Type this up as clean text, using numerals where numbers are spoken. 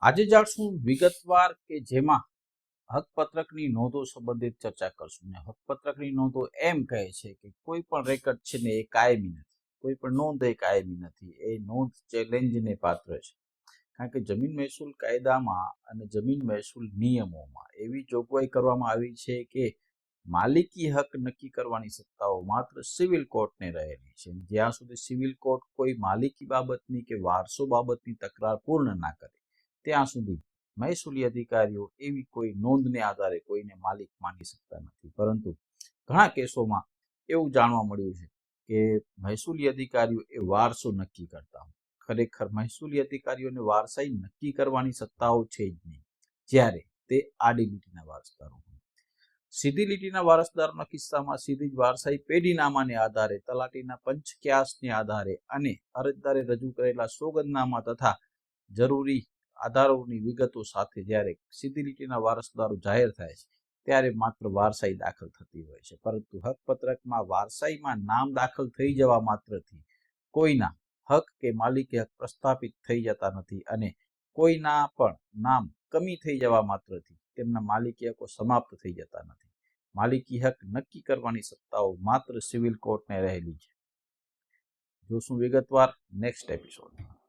આજે જાણશું વિગતવાર કે જેમાં હકપત્રકની નોંધો સંબંધિત ચર્ચા કરશું ને હકપત્રકની નોંધો એમ કહે છે કે કોઈ પણ રેકર્ડ છે ને એ કાયમી નથી, કોઈ પણ નોંધ એ કાયમી નથી, એ નોંધ ચેલેન્જને પાત્ર છે. કારણ કે જમીન મહેસૂલ કાયદામાં અને જમીન મહેસૂલ નિયમોમાં એવી જોગવાઈ કરવામાં આવી છે કે માલિકી હક નક્કી કરવાની સત્તાઓ માત્ર સિવિલ કોર્ટને રહેલી છે. જ્યાં સુધી સિવિલ કોર્ટ કોઈ માલિકી બાબતની કે વારસો બાબતની તકરાર પૂર્ણ ના કરે ત્યાં સુધી મહેસૂલી અધિકારીઓ એવી કોઈ નોંધને આધારે કોઈને માલિક માની શકતા નથી. પરંતુ ઘણા કેસોમાં એવું જાણવા મળ્યું છે કે મહેસૂલી અધિકારીઓ એ વારસો નક્કી કરતા હોય. ખરેખર મહેસૂલી અધિકારીઓને વારસાઈ નક્કી કરવાની સત્તાઓ છે જ નહીં, જ્યારે તે આડી લીટીના વારસદારો હોય. સીધી લીટીના વારસદારોના કિસ્સામાં સીધી જ વારસાઈ પેઢીનામાને આધારે, તલાટીના પંચક્યાસને આધારે અને અરજદારે રજૂ કરેલા સોગંદનામા તથા જરૂરી આધારોની વિગતો સાથે જ્યારે સીધી લીટીના વારસદારો જાહેર થાય છે ત્યારે માત્ર વારસાઈ દાખલ થતી હોય છે. પરંતુ હકપત્રકમાં વારસાઈમાં નામ દાખલ થઈ જવા માત્રથી કોઈના હક કે માલિકી હક પ્રસ્થાપિત થઈ જતા નથી અને કોઈના પણ નામ કમી થઈ જવા માત્રથી તેમના માલિકી હકો સમાપ્ત થઈ જતા નથી. માલિકી હક નક્કી કરવાની સત્તાઓ માત્ર સિવિલ કોર્ટને રહેલી છે. જોશું વિગતવાર નેક્સ્ટ એપિસોડમાં.